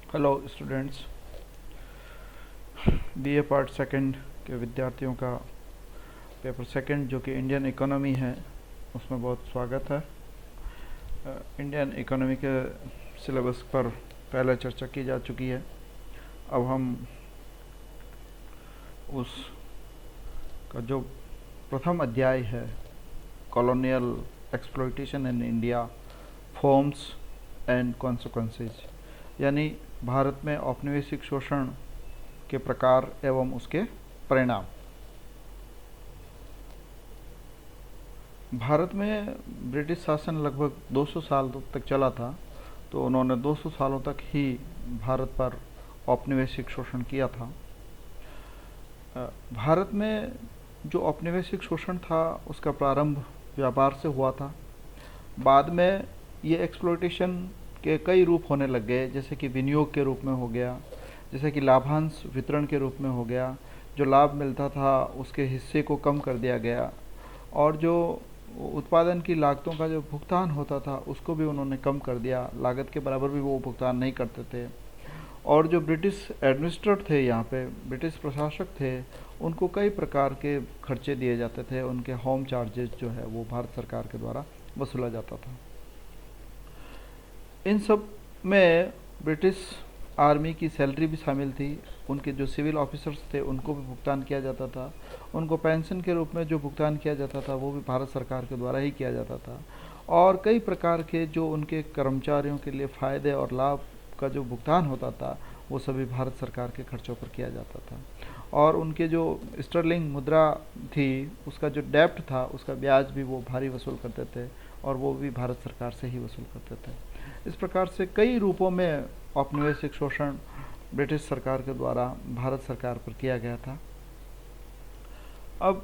Hello students. BA part second के विद्यार्थियों का पेपर सेकंड जो कि इंडियन इकोनॉमी है उसमें बहुत स्वागत है। इंडियन इकोनॉमी के सिलेबस पर पहले चर्चा की जा चुकी है। अब हम उस का जो प्रथम अध्याय है, colonial exploitation in India, forms and consequences, यानी भारत में औपनिवेशिक शोषण के प्रकार एवं उसके परिणाम। भारत में ब्रिटिश शासन लगभग 200 साल तक चला था, तो उन्होंने 200 सालों तक ही भारत पर औपनिवेशिक शोषण किया था। भारत में जो औपनिवेशिक शोषण था उसका प्रारंभ व्यापार से हुआ था। बाद में ये एक्सप्लॉयटेशन के कई रूप होने लग गए, जैसे कि विनियोग के रूप में हो गया, जैसे कि लाभांश वितरण के रूप में हो गया। जो लाभ मिलता था उसके हिस्से को कम कर दिया गया, और जो उत्पादन की लागतों का जो भुगतान होता था उसको भी उन्होंने कम कर दिया। लागत के बराबर भी वो भुगतान नहीं करते थे। और जो ब्रिटिश एडमिनिस्ट्रेटर थे, यहाँ पे ब्रिटिश प्रशासक थे, उनको कई प्रकार के खर्चे दिए जाते थे। उनके होम चार्जेस जो है वो भारत सरकार के द्वारा वसूला जाता था। इन सब में ब्रिटिश आर्मी की सैलरी भी शामिल थी। उनके जो सिविल ऑफिसर्स थे उनको भी भुगतान किया जाता था। उनको पेंशन के रूप में जो भुगतान किया जाता था वो भी भारत सरकार के द्वारा ही किया जाता था। और कई प्रकार के जो उनके कर्मचारियों के लिए फ़ायदे और लाभ का जो भुगतान होता था वो सभी भारत सरकार के खर्चों पर किया जाता था। और उनके जो स्टर्लिंग मुद्रा थी उसका जो डेप्ट था उसका ब्याज भी वो भारी वसूल करते थे, और वो भी भारत सरकार से ही वसूल करते थे। इस प्रकार से कई रूपों में औपनिवेशिक शोषण ब्रिटिश सरकार के द्वारा भारत सरकार पर किया गया था। अब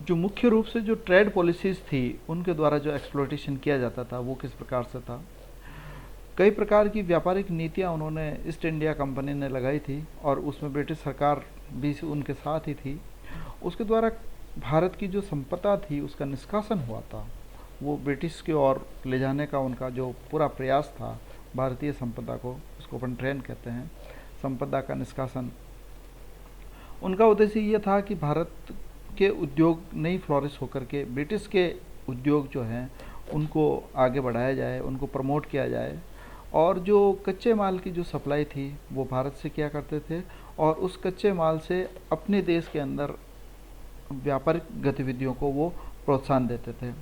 जो मुख्य रूप से जो ट्रेड पॉलिसीज़ थी उनके द्वारा जो एक्सप्लॉयटेशन किया जाता था वो किस प्रकार से था। कई प्रकार की व्यापारिक नीतियां उन्होंने ईस्ट इंडिया कंपनी ने लगाई थी, और उसमें ब्रिटिश सरकार भी उनके साथ ही थी। उसके द्वारा भारत की जो संपदा थी उसका निष्कासन हुआ था। वो ब्रिटिश की ओर ले जाने का उनका जो पूरा प्रयास था, भारतीय संपदा को, उसको अपन ट्रेन कहते हैं, संपदा का निष्कासन। उनका उद्देश्य ये था कि भारत के उद्योग नहीं फ्लोरिश होकर के ब्रिटिश के उद्योग जो हैं उनको आगे बढ़ाया जाए, उनको प्रमोट किया जाए। और जो कच्चे माल की जो सप्लाई थी वो भारत से किया करते थे, और उस कच्चे माल से अपने देश के अंदर व्यापारिक गतिविधियों को वो प्रोत्साहन देते थे।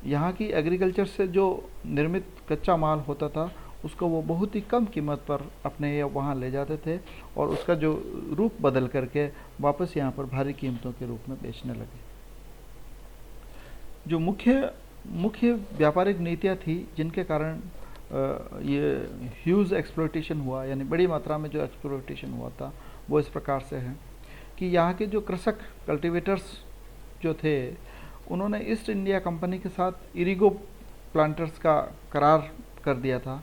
यहाँ की एग्रीकल्चर से जो निर्मित कच्चा माल होता था उसको वो बहुत ही कम कीमत पर अपने वहाँ ले जाते थे, और उसका जो रूप बदल करके वापस यहाँ पर भारी कीमतों के रूप में बेचने लगे। जो मुख्य मुख्य व्यापारिक नीतियाँ थी जिनके कारण ये ह्यूज एक्सप्लॉयटेशन हुआ, यानी बड़ी मात्रा में जो एक्सप्लॉयटेशन हुआ था, वो इस प्रकार से है कि यहाँ के जो कृषक कल्टीवेटर्स जो थे उन्होंने ईस्ट इंडिया कंपनी के साथ इरिगो प्लांटर्स का करार कर दिया था,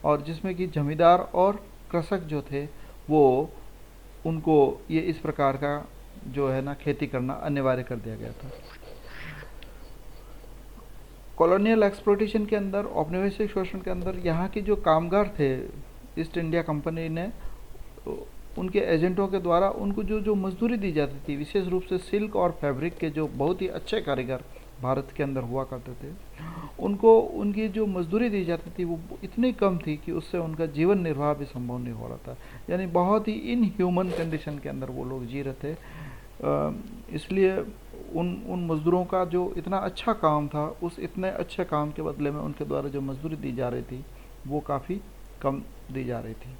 और जिसमें कि जमींदार और कृषक जो थे वो उनको ये इस प्रकार का जो है ना खेती करना अनिवार्य कर दिया गया था। कॉलोनियल एक्सप्लॉयटेशन के अंदर, औपनिवेशिक शोषण के अंदर, यहाँ के जो कामगार थे ईस्ट इंडिया कंपनी ने उनके एजेंटों के द्वारा उनको जो जो मजदूरी दी जाती थी, विशेष रूप से सिल्क और फैब्रिक के जो बहुत ही अच्छे कारीगर भारत के अंदर हुआ करते थे, उनको उनकी जो मजदूरी दी जाती थी वो इतनी कम थी कि उससे उनका जीवन निर्वाह भी संभव नहीं हो रहा था। यानी बहुत ही इनह्यूमन कंडीशन के अंदर वो लोग जी रहे थे। इसलिए उन उन मज़दूरों का जो इतना अच्छा काम था, उस इतने अच्छे काम के बदले में उनके द्वारा जो मजदूरी दी जा रही थी वो काफ़ी कम दी जा रही थी।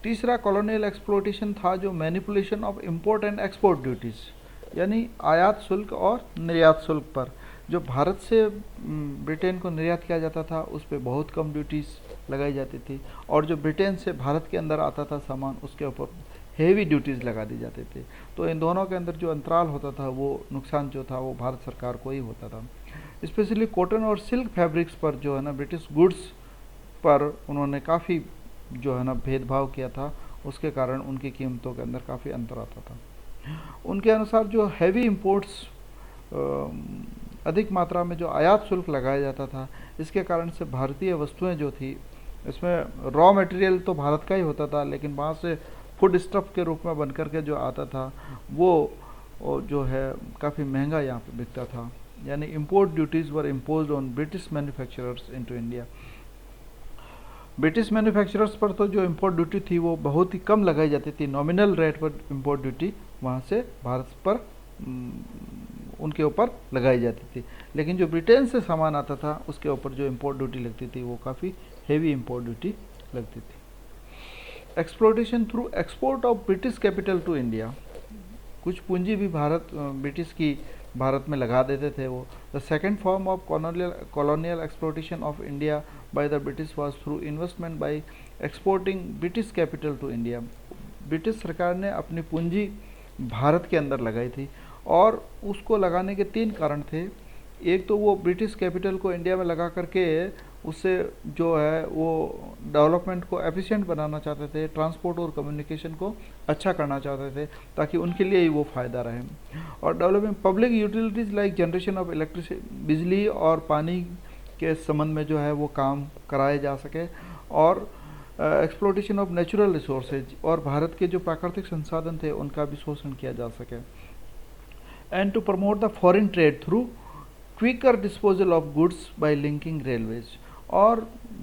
तीसरा कॉलोनियल एक्सप्लॉयटेशन था जो manipulation of import and export duties, यानी आयात शुल्क और निर्यात शुल्क पर। जो भारत से ब्रिटेन को निर्यात किया जाता था उस पर बहुत कम ड्यूटीज़ लगाई जाती थी, और जो ब्रिटेन से भारत के अंदर आता था सामान उसके ऊपर हेवी ड्यूटीज़ लगा दी जाती थी। तो इन दोनों के अंदर जो अंतराल होता था वो नुकसान जो था वो भारत सरकार को ही होता था। स्पेशली कॉटन और सिल्क फैब्रिक्स पर जो है ना ब्रिटिश गुड्स पर उन्होंने काफ़ी जो है ना भेदभाव किया था, उसके कारण उनकी कीमतों के अंदर काफ़ी अंतर आता था। उनके अनुसार जो हैवी इंपोर्ट्स अधिक मात्रा में जो आयात शुल्क लगाया जाता था, इसके कारण से भारतीय वस्तुएं जो थी, इसमें रॉ मटेरियल तो भारत का ही होता था, लेकिन वहाँ से फूड स्टफ के रूप में बनकर के जो आता था वो जो है काफ़ी महंगा यहाँ पे बिकता था। यानी import duties were imposed on British manufacturers into India. British manufacturers पर तो जो इम्पोर्ट ड्यूटी थी वो बहुत ही कम लगाई जाती थी, नॉमिनल रेट पर इम्पोर्ट ड्यूटी वहाँ से भारत पर उनके ऊपर लगाई जाती थी। लेकिन जो ब्रिटेन से सामान आता था उसके ऊपर जो इम्पोर्ट ड्यूटी लगती थी वो काफ़ी हेवी इम्पोर्ट ड्यूटी लगती थी। Exploitation through export of British capital to India, कुछ पूंजी भी ब्रिटिश की भारत में लगा देते थे वो। The second form of colonial exploitation of India by the British was through investment by exporting British capital to India. British सरकार ने अपनी पूंजी भारत के अंदर लगाई थी और उसको लगाने के 3 कारण थे। एक तो वो ब्रिटिश कैपिटल को इंडिया में लगा करके उससे जो है वो डेवलपमेंट को एफिशिएंट बनाना चाहते थे, ट्रांसपोर्ट और कम्युनिकेशन को अच्छा करना चाहते थे ताकि उनके लिए ही वो फ़ायदा रहे। और developing public utilities like generation of electricity, बिजली और पानी के संबंध में जो है वो काम कराए जा सके। और एक्सप्लोटेशन ऑफ नेचुरल रिसोर्सेज, और भारत के जो प्राकृतिक संसाधन थे उनका भी शोषण किया जा सके। And to promote the foreign trade through quicker disposal of goods by linking railways, और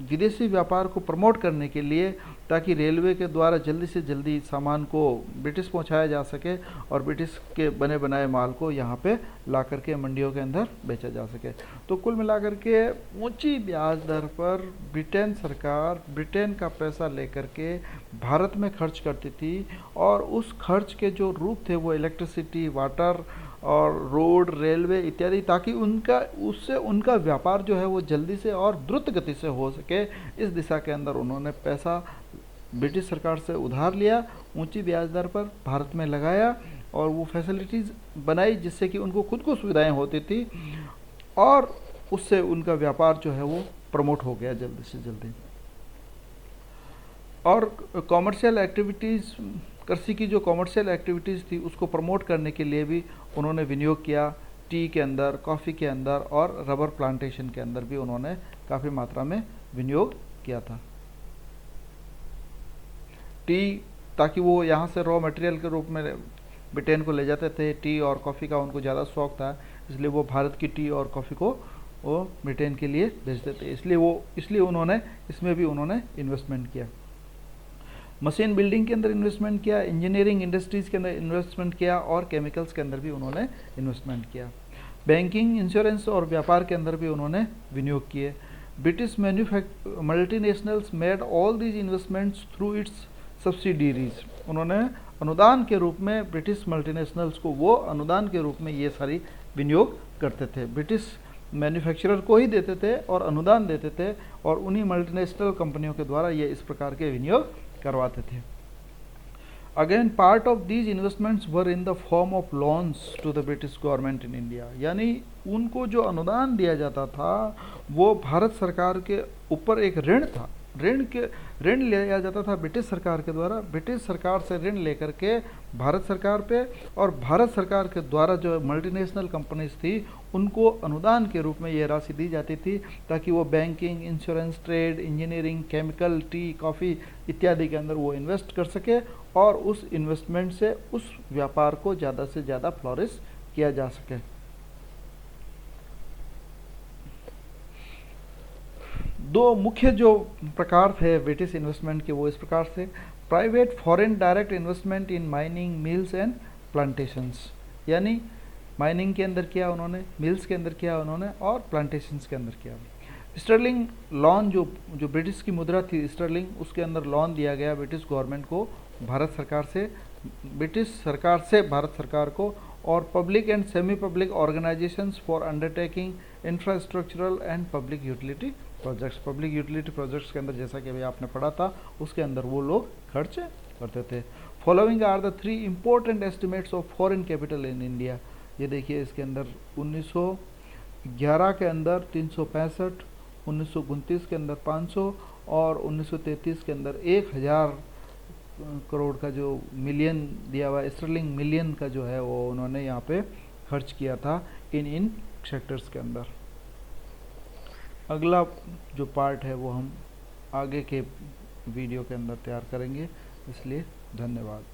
विदेशी व्यापार को प्रमोट करने के लिए ताकि रेलवे के द्वारा जल्दी से जल्दी सामान को ब्रिटिश पहुंचाया जा सके और ब्रिटिश के बने बनाए माल को यहाँ पे ला करके मंडियों के अंदर बेचा जा सके। तो कुल मिलाकर के ऊंची ब्याज दर पर ब्रिटेन सरकार ब्रिटेन का पैसा लेकर के भारत में खर्च करती थी, और उस खर्च के जो रूप थे वो इलेक्ट्रिसिटी, वाटर और रोड, रेलवे इत्यादि, ताकि उससे उनका व्यापार जो है वो जल्दी से और द्रुत गति से हो सके। इस दिशा के अंदर उन्होंने पैसा ब्रिटिश सरकार से उधार लिया, ऊंची ब्याज दर पर भारत में लगाया और वो फैसिलिटीज़ बनाई जिससे कि उनको खुद को सुविधाएं होती थी, और उससे उनका व्यापार जो है वो प्रमोट हो गया जल्दी से जल्दी। और कॉमर्शियल एक्टिविटीज़, कृषि की जो कॉमर्शियल एक्टिविटीज़ थी उसको प्रमोट करने के लिए भी उन्होंने विनियोग किया। टी के अंदर, कॉफ़ी के अंदर और रबर प्लांटेशन के अंदर भी उन्होंने काफ़ी मात्रा में विनियोग किया था। टी, ताकि वो यहाँ से रॉ मटेरियल के रूप में ब्रिटेन को ले जाते थे, टी और कॉफ़ी का उनको ज़्यादा शौक था, इसलिए वो भारत की टी और कॉफ़ी को वो ब्रिटेन के लिए भेजते थे। इसलिए उन्होंने इसमें भी उन्होंने इन्वेस्टमेंट किया। मशीन बिल्डिंग के अंदर इन्वेस्टमेंट किया, इंजीनियरिंग इंडस्ट्रीज़ के अंदर इन्वेस्टमेंट किया और केमिकल्स के अंदर भी उन्होंने इन्वेस्टमेंट किया। बैंकिंग, इंश्योरेंस और व्यापार के अंदर भी उन्होंने विनियोग किए। British multinationals made all these investments through its subsidiaries, उन्होंने अनुदान के रूप में ब्रिटिश मल्टीनेशनल्स को वो अनुदान के रूप में ये सारी विनियोग करते थे। ब्रिटिश मैन्युफैक्चरर को ही देते थे और अनुदान देते थे, और उन्हीं मल्टीनेशनल कंपनियों के द्वारा ये इस प्रकार के विनियोग करवाते थे। Again part of these investments were in the form of loans to the British government in India, यानी उनको जो अनुदान दिया जाता था वो भारत सरकार के ऊपर एक ऋण था, ऋण लिया जाता था ब्रिटिश सरकार के द्वारा। ब्रिटिश सरकार से ऋण लेकर के भारत सरकार पे, और भारत सरकार के द्वारा जो मल्टीनेशनल कंपनीज थी उनको अनुदान के रूप में ये राशि दी जाती थी ताकि वो banking, insurance, trade, engineering, chemical, T, coffee इत्यादि के अंदर वो इन्वेस्ट कर सके और उस इन्वेस्टमेंट से उस व्यापार को ज़्यादा से ज़्यादा फ्लोरिश किया जा सके। दो मुख्य जो प्रकार थे ब्रिटिश इन्वेस्टमेंट के वो इस प्रकार से: private foreign direct investment in mining, mills and plantations, यानी माइनिंग के अंदर किया उन्होंने, मिल्स के अंदर किया उन्होंने और प्लांटेशंस के अंदर किया। स्टर्लिंग लॉन, जो ब्रिटिश की मुद्रा थी स्टर्लिंग, उसके अंदर लॉन दिया गया ब्रिटिश गवर्नमेंट को भारत सरकार से भारत सरकार को, और public and semi public organisations for undertaking infrastructural and public utility projects. Public utility projects के अंदर जैसा कि अभी आपने पढ़ा था उसके अंदर वो लोग खर्च करते थे। Following are the 3 important estimates of foreign capital in India. ये देखिए इसके अंदर 1911 के अंदर 365, 1929 के अंदर 500 और 1933 के अंदर 1000 करोड़ का जो मिलियन दिया हुआ स्टर्लिंग मिलियन का जो है वो उन्होंने यहाँ पे खर्च किया था इन सेक्टर्स के अंदर। अगला जो पार्ट है वो हम आगे के वीडियो के अंदर तैयार करेंगे, इसलिए धन्यवाद।